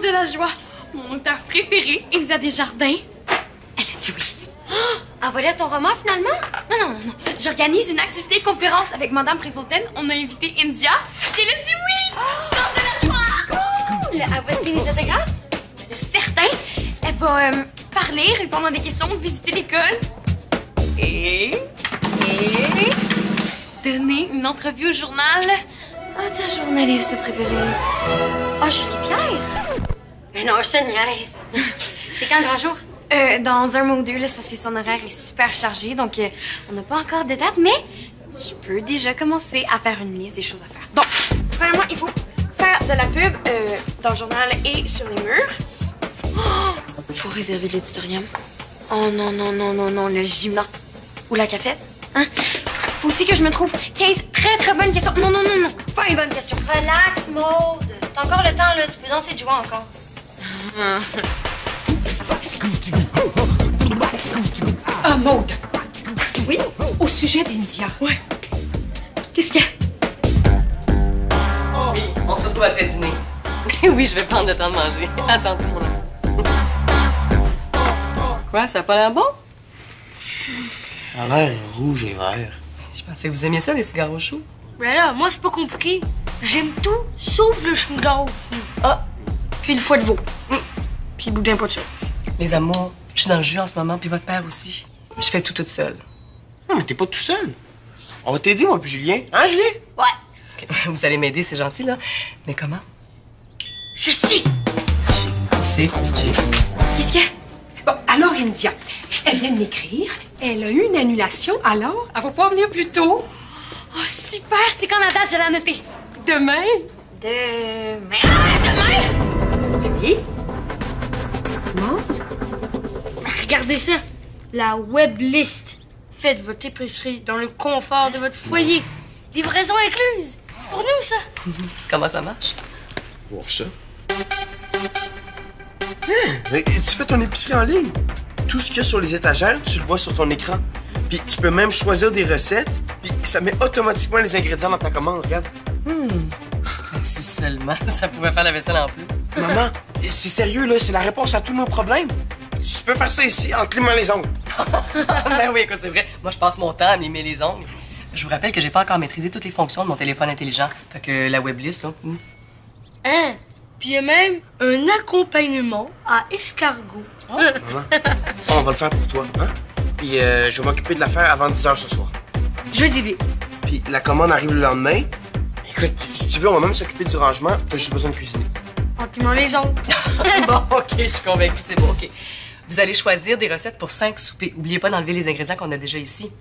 de la joie. Mon auteur préféré, India Desjardins. Elle a dit oui. Elle va lire ton roman, finalement? Non. J'organise une activité conférence avec Madame Préfontaine. On a invité India. Puis elle a dit oui! Grâce de la joie! Elle va signer les autographes? Certain. Elle va parler, répondre à des questions, visiter l'école. Et donner une entrevue au journal. Ah, ta journaliste préférée. Ah, Julie Pierre? Mais non, je te niaise. C'est quand le grand jour? Dans un mois ou deux, là, c'est parce que son horaire est super chargé, donc on n'a pas encore de date, mais je peux déjà commencer à faire une liste des choses à faire. Donc, premièrement, il faut faire de la pub dans le journal et sur les murs. Faut réserver l'éditorium. Oh non, le gymnase. Ou la cafette. Hein? Faut aussi que je me trouve 15 très bonnes questions. Non, pas une bonne question. Relax, Maude. T'as encore le temps, là. Tu peux danser de joie encore. Ah, Maude. Oui? Au sujet d'India. Ouais. Qu'est-ce qu'il y a? Oui, on se retrouve après dîner. Oui, je vais prendre le temps de manger. Attends, mon ami. Quoi, ça a pas l'air bon? Ça a l'air rouge et vert. Je pensais que vous aimiez ça, les cigares au chou. Mais là, moi, c'est pas compliqué. J'aime tout, sauf le chewing-gum. Ah! Puis le foie de veau. Puis le boudin pas de sucre. Les amours, je suis dans le jus en ce moment, puis votre père aussi. Je fais tout toute seule. Non, mais t'es pas tout seul. On va t'aider, moi puis Julien. Hein, Julien? Ouais. Okay. Vous allez m'aider, c'est gentil, là. Mais comment? Je sais. C'est Qu'est-ce qu'il y a? Bon, alors, India, elle vient de m'écrire. Elle a eu une annulation, alors elle va pouvoir venir plus tôt. Oh, super! C'est quand la date? Je l'ai annotée. Demain? Demain? Oui. Non? Regardez ça. La web list. Faites votre épicerie dans le confort de votre foyer. Livraison incluse. C'est pour nous, ça. Comment ça marche? Voir ça. Mais tu fais ton épicerie en ligne. Tout ce qu'il y a sur les étagères, tu le vois sur ton écran. Puis tu peux même choisir des recettes, puis ça met automatiquement les ingrédients dans ta commande, regarde. Si seulement ça pouvait faire la vaisselle en plus. Maman, c'est sérieux, là, c'est la réponse à tous nos problèmes. Tu peux faire ça ici en climant les ongles. Ben oui, écoute, c'est vrai. Moi, je passe mon temps à me limer les ongles. Je vous rappelle que j'ai pas encore maîtrisé toutes les fonctions de mon téléphone intelligent. Fait que la weblist, là... Hein? Puis il y a même un accompagnement à escargot. Maman, on va le faire pour toi, hein? Puis je vais m'occuper de l'affaire avant 10 h ce soir. Je vais t'aider. Puis la commande arrive le lendemain. Écoute, si tu veux, on va même s'occuper du rangement. T'as juste besoin de cuisiner. En climant les ongles. Bon, OK, je suis convaincue, c'est bon, OK. Vous allez choisir des recettes pour 5 soupers. N'oubliez pas d'enlever les ingrédients qu'on a déjà ici.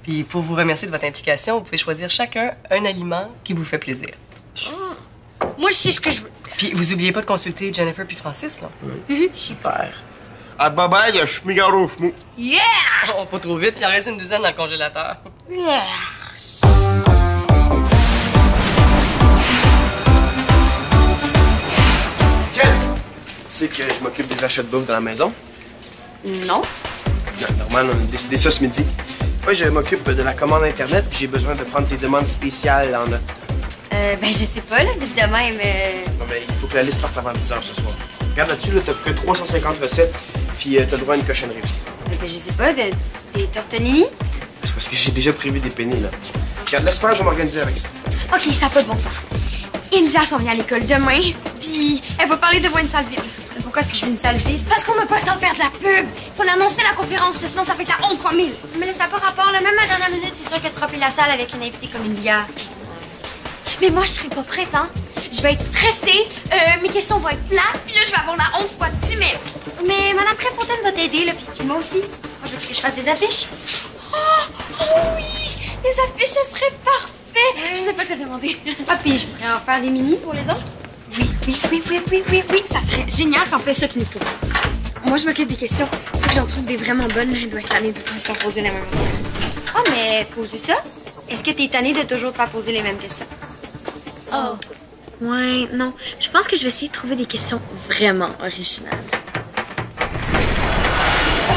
Puis pour vous remercier de votre implication, vous pouvez choisir chacun un aliment qui vous fait plaisir. Moi, je sais ce que je veux. Puis vous oubliez pas de consulter Jennifer puis Francis, là. Super. Ah, bye-bye, je suis migaro chmou. Yeah! Oh, pas trop vite, il en reste une douzaine dans le congélateur. Jen! Tu sais que je m'occupe des achats de bouffe dans la maison? Non. Non, normal, on a décidé ça ce midi. Moi, je m'occupe de la commande Internet, puis j'ai besoin de prendre tes demandes spéciales en note. Ben, je sais pas, là, évidemment, mais... Non, mais il faut que la liste parte avant 10 h ce soir. Regarde là-dessus, là, t'as que 350 recettes, puis t'as le droit à une cochonnerie aussi. Ben, je sais pas, des tortellini? C'est parce que j'ai déjà prévu des pennies, là. Regarde, laisse faire, je vais m'organiser avec ça. OK, ça n'a pas de bon sens. India s'en vient à l'école demain, puis elle va parler devant une salle vide. Pourquoi tu dis une salle vide? Parce qu'on n'a pas le temps de faire de la pub. Faut l'annoncer à la conférence, sinon ça fait la 11 fois 1000. Mais là, ça n'a pas rapport, là. Même à la dernière minute, c'est sûr que tu remplis la salle avec une invitée comme India. Mais moi, je serai pas prête, hein. Je vais être stressée, mes questions vont être plates, puis là, je vais avoir la 11 fois 10 000. Mais Madame Préfontaine va t'aider, là, puis moi aussi. Moi, veux-tu que je fasse des affiches? Oh oui! Les affiches, ce serait parfait! Je sais pas te demander. Ah, puis je pourrais en faire des mini pour les autres? Oui, ça serait génial, ça en fait ça qu'il nous faut. Moi, je m'occupe des questions. Faut que j'en trouve des vraiment bonnes, là. Elle doit être tannée de se faire poser la même question. Ah, mais poser ça? Est-ce que t'es tannée de toujours te faire poser les mêmes questions? Oh. Ouais, non. Je pense que je vais essayer de trouver des questions vraiment originales. Oh!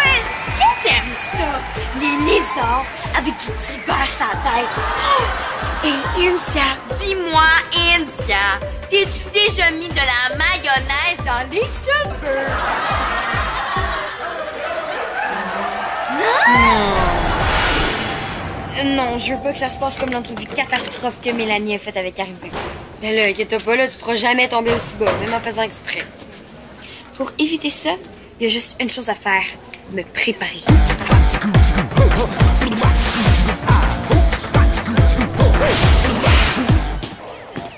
Est-ce que t'aimes ça? Les lézards avec du petit verre sur la tête. Oh! Et India, dis-moi, India, t'es-tu déjà mis de la mayonnaise dans les cheveux? Non, je veux pas que ça se passe comme l'entrevue catastrophe que Mélanie a faite avec Arrivé. Ben là, inquiète-toi pas, là, tu pourras jamais tomber aussi bas, même en faisant exprès. Pour éviter ça, il y a juste une chose à faire, me préparer.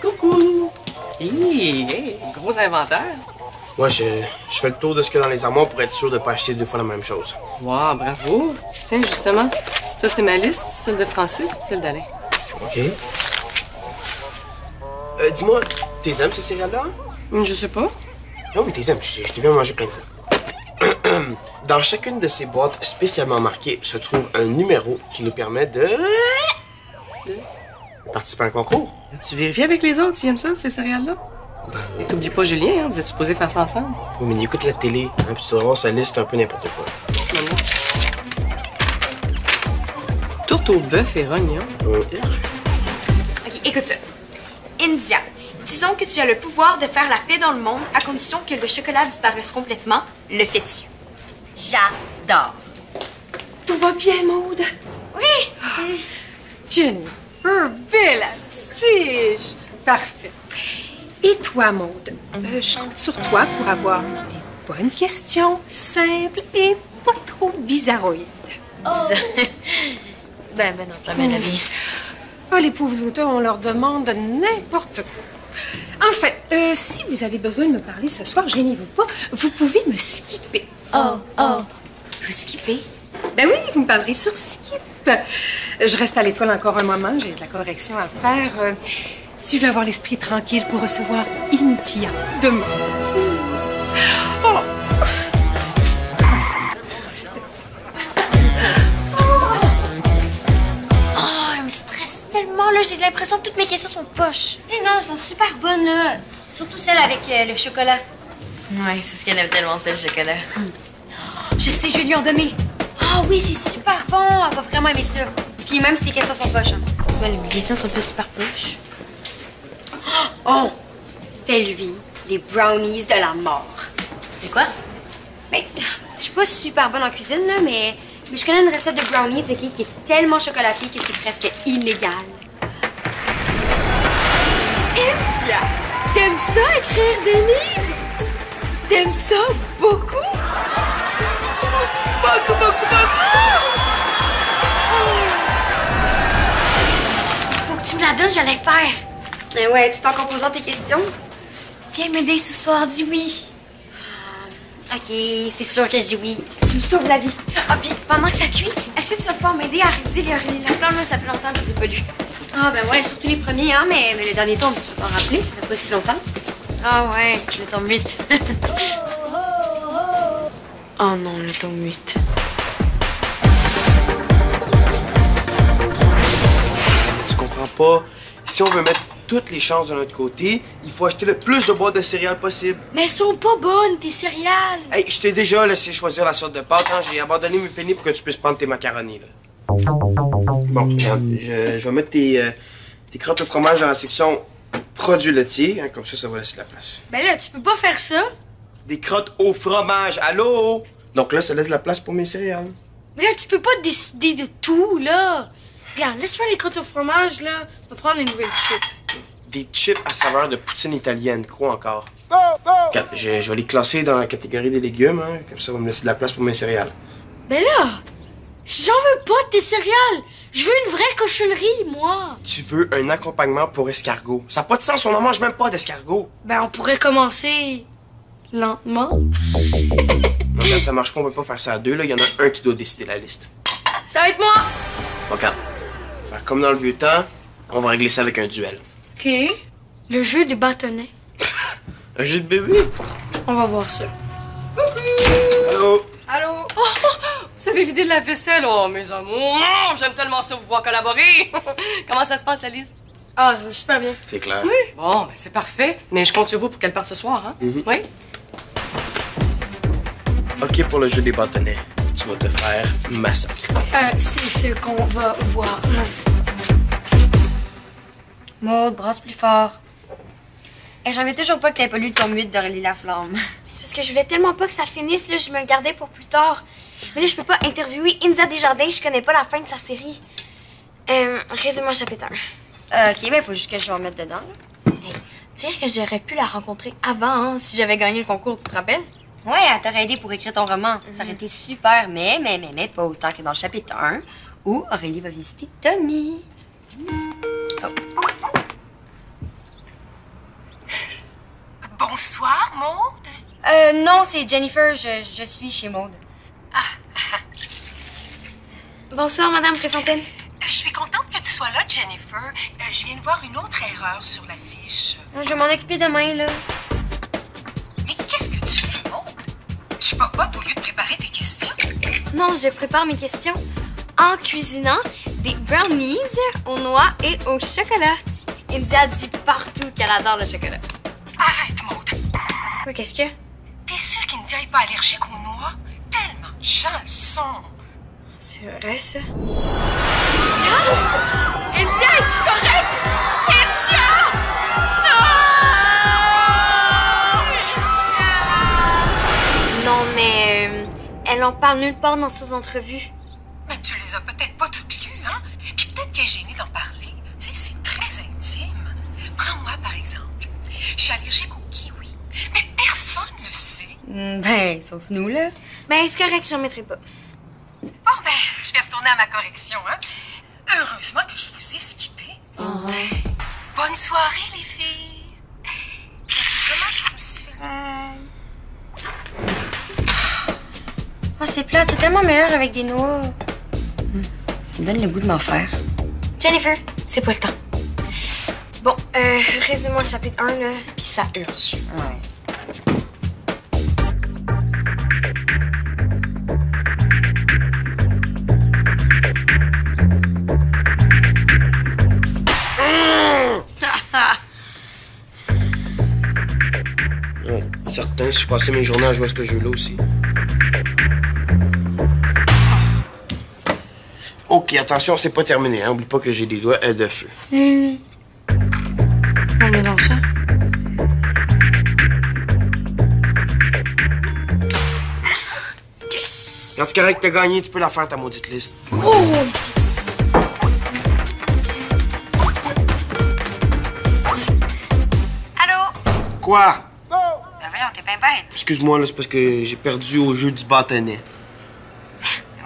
Coucou! Gros inventaire. Ouais, je fais le tour de ce qu'il y a dans les armoires pour être sûr de pas acheter 2 fois la même chose. Wow, bravo! Tiens, justement, ça c'est ma liste, celle de Francis et celle d'Alain. OK. Dis-moi, t'es aimes ces céréales-là? Je sais pas. Ah oui, t'es aimes, je t'ai vu en manger plein de fois. Dans chacune de ces boîtes spécialement marquées se trouve un numéro qui nous permet de participer à un concours. Tu vérifies avec les autres s'ils aiment ça, ces céréales-là? Et t'oublies pas Julien, hein? Vous êtes supposés faire ça ensemble. Oui, mais il écoute la télé, hein, puis tu vas voir sa liste un peu n'importe quoi. Tourte au bœuf et rognon. OK, écoute ça. India, disons que tu as le pouvoir de faire la paix dans le monde à condition que le chocolat disparaisse complètement. Le fais-tu? J'adore. Tout va bien, Maude? Oui! Jennifer, belle affiche! Parfait. Et toi, Maude? Je compte sur toi pour avoir des bonnes questions, simples et pas trop bizarroïdes. Ben non, jamais la vie. Ah, les pauvres auteurs, on leur demande n'importe quoi. Enfin, si vous avez besoin de me parler ce soir, gênez-vous pas, vous pouvez me skipper. Vous skipper? Ben oui, vous me parlerez sur Skip. Je reste à l'école encore un moment, j'ai de la correction à faire. Si je veux avoir l'esprit tranquille pour recevoir India demain. Oh. Elle me stresse tellement, là. J'ai l'impression que toutes mes questions sont poches. Eh non, elles sont super bonnes, là. Surtout celle avec le chocolat. Ouais, c'est ce qu'elle aime tellement, c'est le chocolat. Je sais, je vais lui en donner. Ah oui, c'est super bon. Elle va vraiment aimer ça. Puis même si tes questions sont poches. Hein. Ouais, mes questions sont pas super poches. Oh! Fais-lui les brownies de la mort. C'est quoi? Ben, je suis pas super bonne en cuisine, là, mais je connais une recette de brownies qui est tellement chocolatée que c'est presque illégal. India, t'aimes ça écrire des livres? T'aimes ça beaucoup? Beaucoup, beaucoup, beaucoup! Faut que tu me la donnes, j'allais faire. Eh ouais, tout en composant tes questions. Viens m'aider ce soir, dis oui. OK, c'est sûr que je dis oui. Tu me sauves la vie. Ah, puis pendant que ça cuit, est-ce que tu vas pouvoir m'aider à réviser les la flamme? Ça fait longtemps que je les ai pas lus. Ah ben ouais, surtout les premiers, hein, mais le dernier temps, on peut s'en rappeler, ça fait pas si longtemps. Ah ouais, le tome 8. Oh non, le tome 8. Tu comprends pas? Si on veut mettre toutes les chances de notre côté, il faut acheter le plus de boîtes de céréales possible. Mais elles sont pas bonnes, tes céréales. Hey, je t'ai déjà laissé choisir la sorte de pâte, hein? J'ai abandonné mes pennies pour que tu puisses prendre tes macaronis, là. Bon, regarde, je vais mettre tes crottes au fromage dans la section produits laitiers, hein, comme ça va laisser de la place. Ben là, tu peux pas faire ça. Des crottes au fromage, allô? Donc là, ça laisse de la place pour mes céréales. Mais là, tu peux pas décider de tout, là. Regarde, laisse faire les crottes au fromage, là. On va prendre les nouvelles chips. Des chips à saveur de poutine italienne, quoi encore? Regarde, je vais les classer dans la catégorie des légumes, hein, comme ça va me laisser de la place pour mes céréales. Ben là, j'en veux pas de tes céréales. Je veux une vraie cochonnerie, moi. Tu veux un accompagnement pour escargot. Ça n'a pas de sens, on n'en mange même pas d'escargot. Ben, on pourrait commencer lentement. Non, regarde, ça marche pas, on peut pas faire ça à deux, là. Il y en a un qui doit décider la liste. Ça va être moi. Bon, regarde, on va faire comme dans le vieux temps, on va régler ça avec un duel. OK. Le jeu des bâtonnets. Un jeu de bébé? On va voir ça. Allô? Allô? Vous avez vidé de la vaisselle, oh mes amours! J'aime tellement ça vous voir collaborer! Comment ça se passe, Alice? Ah, ça va super bien. C'est clair. Bon, ben c'est parfait. Mais je compte sur vous pour qu'elle parte ce soir, hein? Oui? OK pour le jeu des bâtonnets. Tu vas te faire massacrer. C'est ce qu'on va voir. Maud, brasse plus fort. Et j'en veux toujours pas que t'aies pas lu ton mythe d'Aurélie Laflamme. Mais c'est parce que je voulais tellement pas que ça finisse, là. Je me le gardais pour plus tard. Mais là, je peux pas interviewer India Desjardins. Je connais pas la fin de sa série. Résume-moi chapitre 1. OK, ben faut juste que je me remette dedans, là. Hey, dire que j'aurais pu la rencontrer avant, hein, si j'avais gagné le concours, tu te rappelles? Ouais, elle t'aurait aidé pour écrire ton roman. Ça aurait été super, mais pas autant que dans le chapitre 1, où Aurélie va visiter Tommy. Oh. Bonsoir, Maude. Non, c'est Jennifer. Je suis chez Maude. Bonsoir, Madame Préfontaine. Je suis contente que tu sois là, Jennifer. Je viens de voir une autre erreur sur la fiche. Je vais m'en occuper demain, là. Mais qu'est-ce que tu fais, Maude? Tu papotes au lieu de préparer tes questions? Non, je prépare mes questions en cuisinant des brownies aux noix et au chocolat. India dit partout qu'elle adore le chocolat. Arrête, Maude. Oui, qu'est-ce que? T'es sûre qu'India n'est pas allergique aux noix? Tellement de gens le sont. C'est vrai, ça? India? India, es-tu correcte? India! Non! Non, mais elle en parle nulle part dans ses entrevues. Mais tu les as peut-être pas toutes lues, hein? Puis peut-être qu'elle est gênée d'en parler. Tu sais, c'est très intime. Prends-moi, par exemple. Je suis allergique au kiwi. Mais personne le sait. Ben, sauf nous, là. Ben, c'est correct, j'en mettrai pas. Bon, ben, je vais retourner à ma correction, hein? Heureusement que je vous ai skippé. Bonne soirée, les filles. Comment ça se fait? Oh, c'est plate, c'est tellement meilleur avec des noix. Ça me donne le goût de m'en faire. Jennifer, c'est pas le temps. Bon, résume-moi le chapitre 1, là, puis ça urge. Ouais. Certain, si je passais mes journées à jouer à ce jeu-là aussi. OK, attention, c'est pas terminé. Hein? Oublie pas que j'ai des doigts de feu. On est dans ça. Yes! Quand c'est correct, t'as gagné, tu peux la faire, ta maudite liste. Oh! Allô? Quoi? Ben voyons, t'es bien bête. Excuse-moi, là, c'est parce que j'ai perdu au jeu du bâtonnet.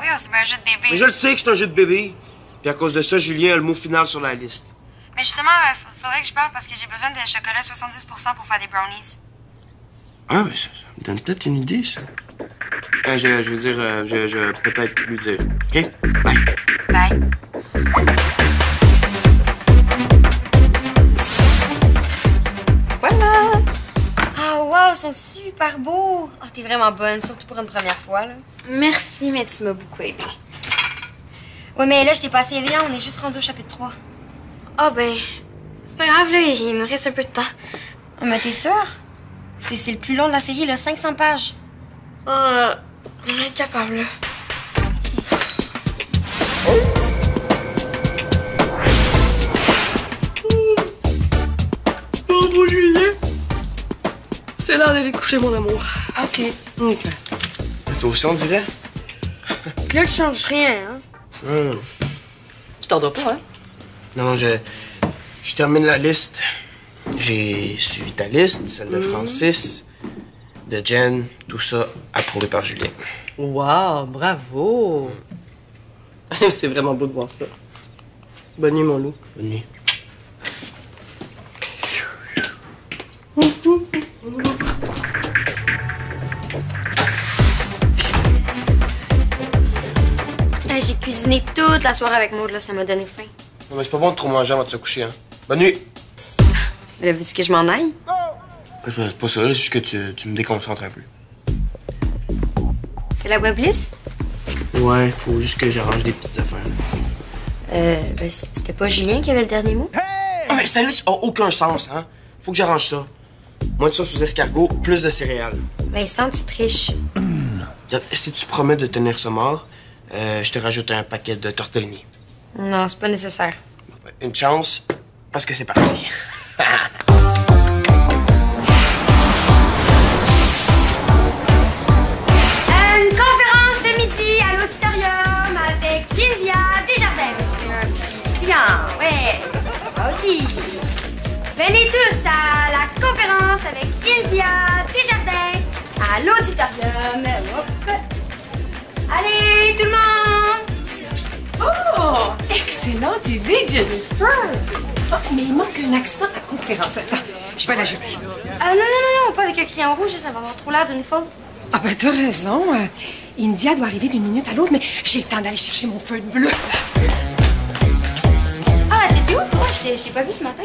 Oui, c'est bien un jeu de bébé. Mais je le sais que c'est un jeu de bébé. Puis à cause de ça, Julien a le mot final sur la liste. Mais justement, faudrait que je parle parce que j'ai besoin de chocolat 70% pour faire des brownies. Ah, ben ça me donne peut-être une idée, ça. Je veux dire, je vais peut-être lui dire. OK? Bye. Bye. Voilà! Ah, wow, ils sont super beaux! Ah, t'es vraiment bonne, surtout pour une première fois, là. Merci, mais tu m'as beaucoup aidée. Ouais, mais là, je t'ai pas assez aidée, hein, on est juste rendu au chapitre 3. Ah, ben, c'est pas grave, là, il nous reste un peu de temps. Ah, mais t'es sûre? C'est le plus long de la série, là, 500 pages. On est capable, là. Bonjour, Julien. C'est l'heure d'aller te coucher, mon amour. OK. OK. Toi aussi, on dirait? Là, tu changes rien, hein? Tu t'endors pas, hein? Non, je termine la liste. J'ai suivi ta liste, celle de Francis, de Jen, tout ça approuvé par Julien. Wow, bravo. C'est vraiment beau de voir ça. Bonne nuit, mon loup. Bonne nuit. Hey, j'ai cuisiné toute la soirée avec Maud, là, ça m'a donné faim. Non, mais c'est pas bon de trop manger avant de se coucher, hein. Bonne nuit! Elle a vu que je m'en aille? C'est pas ça, c'est juste que tu me déconcentres un peu. C'est la weblist? Ouais, faut juste que j'arrange des petites affaires. Ben, c'était pas Julien qui avait le dernier mot? Ah, mais ça liste a aucun sens, hein. Faut que j'arrange ça. Moins de sauce aux escargots, plus de céréales. Vincent, tu triches. Regarde, si tu promets de tenir ça mort, je te rajoute un paquet de tortellini. Non, c'est pas nécessaire. Une chance, Parce que c'est parti. Une conférence ce midi à l'auditorium avec India Desjardins. C'est un petit client, ouais. Moi aussi. Venez tous à la conférence avec India Desjardins à l'auditorium. Hop. Allez, tout le monde! Oh! Excellente idée, Jennifer! Oh, mais il manque un accent à conférence. Attends, je vais l'ajouter. Non, pas avec un crayon rouge, ça va avoir trop l'air d'une faute. Ah ben, t'as raison. India doit arriver d'une minute à l'autre, mais j'ai le temps d'aller chercher mon feu de bleu. Ah, t'étais où, toi? Je t'ai pas vu ce matin.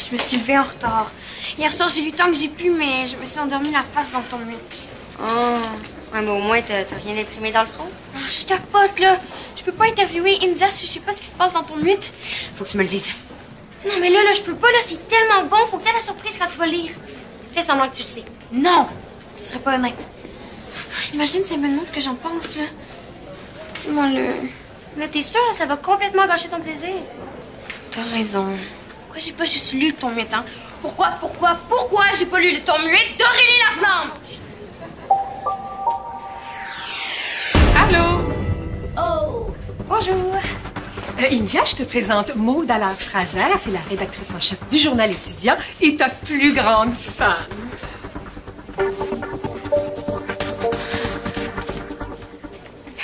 Je me suis levée en retard. Hier soir, j'ai lu tant que j'ai pu, mais je me suis endormie la face dans ton mythe. Oh, ouais, mais au moins, t'as rien imprimé dans le front? Ah, je capote, là. Je peux pas interviewer India si je sais pas ce qui se passe dans ton mythe. Faut que tu me le dises. Non, mais là, je peux pas, là. C'est tellement bon. Faut que t'aies la surprise quand tu vas lire. Fais semblant que tu le sais. Non! Ce serait pas honnête. Imagine si elle me demande ce que j'en pense, là. Dis-moi-le. Là, t'es sûre, là, ça va complètement gâcher ton plaisir? T'as raison. Pourquoi j'ai pas juste lu ton mythe, hein? Pourquoi j'ai pas lu ton mythe d'Aurélie Laplante? Allô? Oh! Bonjour! India, je te présente Maude Allaire-Fraser. C'est la rédactrice en chef du journal étudiant et ta plus grande fan.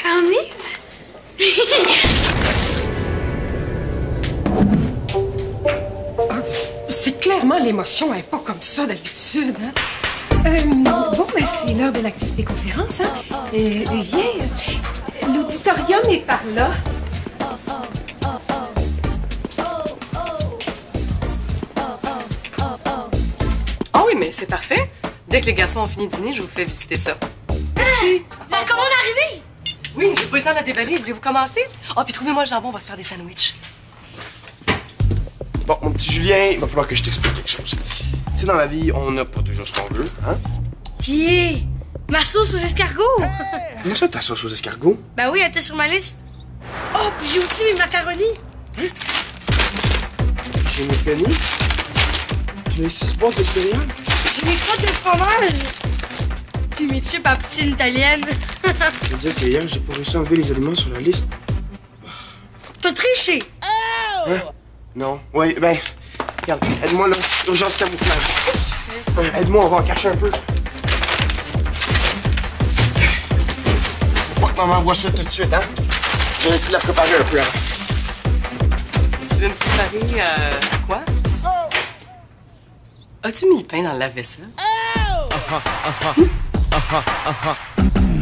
Hermès? C'est clairement l'émotion, elle est pas comme ça d'habitude. Hein? Bon, ben, c'est l'heure de l'activité conférence. Hein? Viens, l'auditorium est par là. Ah oui, mais c'est parfait. Dès que les garçons ont fini de dîner, je vous fais visiter ça. Merci. La commande arrivée? Oui, j'ai pas eu le temps de la déballer. Voulez-vous commencer? Ah, puis trouvez-moi le jambon, on va se faire des sandwichs. Bon, mon petit Julien, il va falloir que je t'explique quelque chose. Tu sais, dans la vie, on n'a pas toujours ce qu'on veut, hein? Qui? Ma sauce aux escargots! Comment ça, ta sauce aux escargots? Ben oui, elle était sur ma liste. Oh, puis j'ai aussi mes macaronis. J'ai mes pennies. J'ai 6 boîtes de céréales. J'ai mes crottes de fromage. Puis mes chips à poutine italienne. Je veux dire que hier, j'ai pas réussi à enlever les aliments sur la liste. T'as triché. Hein? Non. Oui, ben, regarde, aide-moi là. Urgence camouflage. Aide-moi, on va en cacher un peu. Faut pas que maman voit ça tout de suite, hein? J'ai essayé de la préparer un peu avant. Tu veux me préparer à quoi? As-tu mis le pain dans le lave-vaisselle?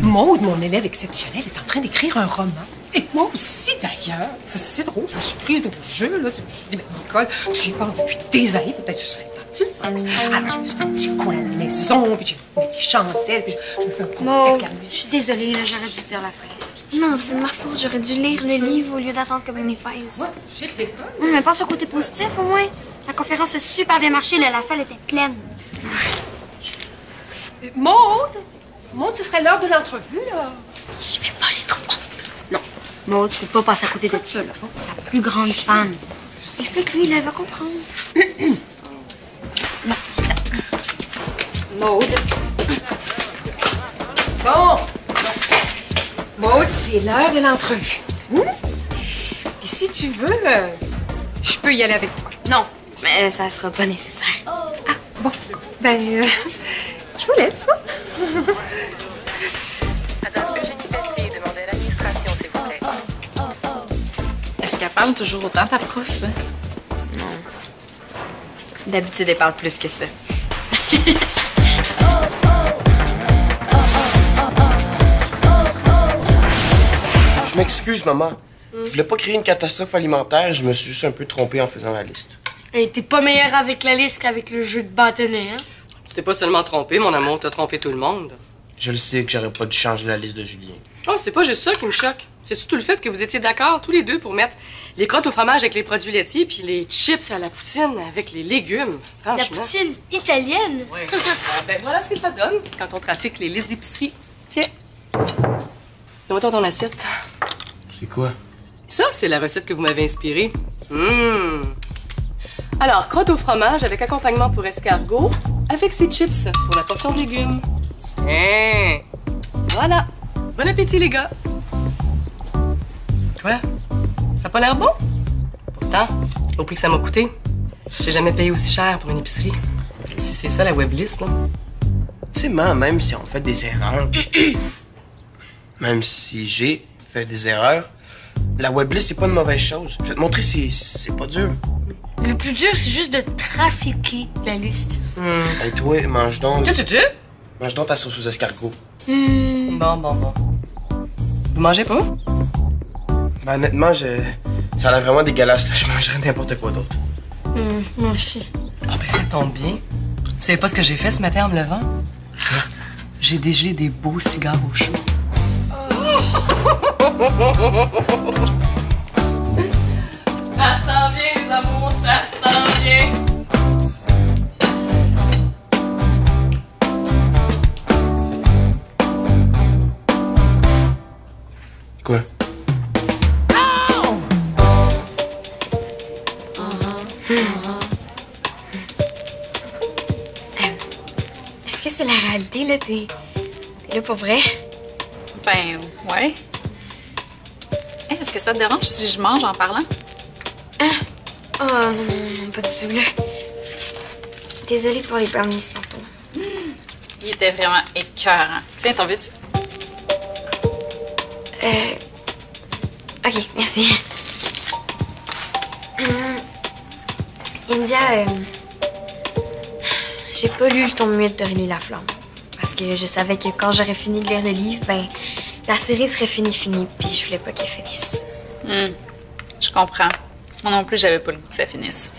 Maude, mon élève exceptionnel, est en train d'écrire un roman. Et moi aussi, d'ailleurs. C'est drôle, je me suis pris au jeu, là. Je me suis dit, mais Nicole, tu y parles depuis des années, peut-être que ce serait le temps que tu le fasses. Alors, je me suis fait un petit coin à la maison, puis j'ai mis des chandelles, puis je me fais un contexte, la Je musique. suis désolée, là, j'aurais dû dire la phrase. Non, c'est de ma faute. J'aurais dû lire le livre au lieu d'attendre comme une épaisse. J'ai de l'école. Non, mais pense au côté positif, au moins. La conférence a super bien marché, là, la salle était pleine. Maude, ce serait l'heure de l'entrevue, là. J'y vais pas, j'ai trop honte. Non, Maud, tu peux pas passer à côté de ça, là. Sa plus grande fan. Explique-lui, là, elle va comprendre. Non, Maud. Bon. Maude, c'est l'heure de l'entrevue. Puis si tu veux, je peux y aller avec toi. Non, mais ça sera pas nécessaire. Ah, bon. Ben, je vous laisse. Madame Eugénie Pelletier, demandez à l'administration, s'il vous plaît. Est-ce qu'elle parle toujours autant, ta prof? Non. D'habitude, elle parle plus que ça. Je m'excuse, maman. Je voulais pas créer une catastrophe alimentaire, je me suis juste un peu trompé en faisant la liste. Hey, t'es pas meilleur avec la liste qu'avec le jeu de bâtonnet, hein? Tu t'es pas seulement trompé, mon amour, t'as trompé tout le monde. Je le sais que j'aurais pas dû changer la liste de Julien. Oh, c'est pas juste ça qui me choque. C'est surtout le fait que vous étiez d'accord tous les deux pour mettre les crottes au fromage avec les produits laitiers puis les chips à la poutine avec les légumes. La Franchement. poutine italienne? Ouais. Ben voilà ce que ça donne quand on trafique les listes d'épicerie. Tiens. Donne-moi ton assiette. C'est quoi? Ça, c'est la recette que vous m'avez inspirée. Alors, crotte au fromage avec accompagnement pour escargot, avec ses chips pour la portion de légumes. Tiens! Voilà. Bon appétit, les gars. Quoi? Ça a pas l'air bon? Pourtant, au prix que ça m'a coûté, j'ai jamais payé aussi cher pour une épicerie. Si c'est ça, la weblist, là. Tu sais, même si on fait des erreurs, même si j'ai fait des erreurs, la weblist, c'est pas une mauvaise chose. Je vais te montrer, c'est pas dur. Le plus dur, c'est juste de trafiquer la liste. Hey, toi, mange donc. Tu? Mange donc ta sauce aux escargots. Bon. Vous mangez pas? Ben, honnêtement, ça a l'air vraiment dégueulasse, là. Je mangerais n'importe quoi d'autre. Moi aussi. Ah, ben, ça tombe bien. Vous savez pas ce que j'ai fait ce matin en me levant? Quoi? J'ai dégelé des beaux cigares au chaud. Ça sent bien, les amours, ça sent bien. Quoi? Est-ce que c'est la réalité, là? T'es là pour vrai? Ben, ouais. Hey, est-ce que ça te dérange si je mange en parlant? Oh, non, pas du tout, là. Désolée pour les brownies tantôt. Il était vraiment écœurant. Tiens, t'en veux-tu? Ok, merci. India, j'ai pas lu le ton muette de René Laflamme. Parce que je savais que quand j'aurais fini de lire le livre, ben, la série serait finie, puis je voulais pas qu'elle finisse. Je comprends. Moi non plus, j'avais pas le goût que ça finisse.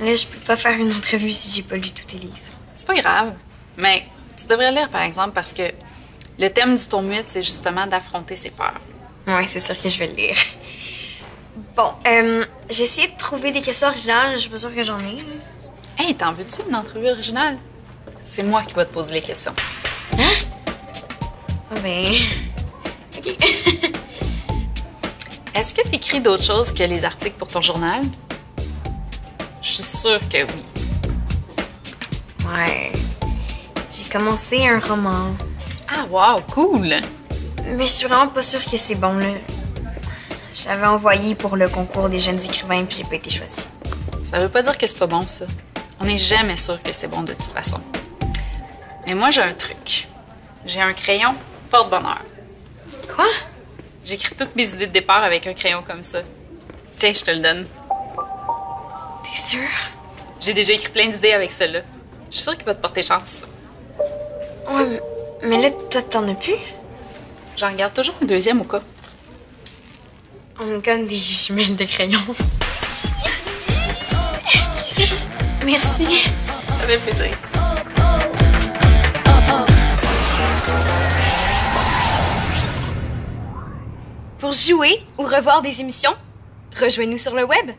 Là, je peux pas faire une entrevue si j'ai pas lu tous tes livres. C'est pas grave. Mais tu devrais lire, par exemple, parce que le thème du ton muette, c'est justement d'affronter ses peurs. Ouais, c'est sûr que je vais le lire. Bon, j'ai essayé de trouver des questions originales, je suis pas sûre que j'en ai. Hey, t'en veux-tu une entrevue originale? C'est moi qui vais te poser les questions. Ah ben... Ok. Est-ce que t'écris d'autres choses que les articles pour ton journal? Je suis sûre que oui. Ouais. J'ai commencé un roman. Ah, wow, cool! Mais je suis vraiment pas sûre que c'est bon, là. Je l'avais envoyé pour le concours des jeunes écrivains, puis j'ai pas été choisie. Ça veut pas dire que c'est pas bon, ça. On n'est jamais sûr que c'est bon de toute façon. Mais moi, j'ai un truc. J'ai un crayon porte-bonheur. Quoi? J'écris toutes mes idées de départ avec un crayon comme ça. Tiens, je te le donne. T'es sûre? J'ai déjà écrit plein d'idées avec celle-là. Je suis sûre qu'il va te porter chance. Ouais, mais là, toi, t'en as plus? J'en garde toujours un deuxième au cas. On me donne des jumelles de crayon. Merci. Ça fait plaisir. Pour jouer ou revoir des émissions, rejoignez-nous sur le web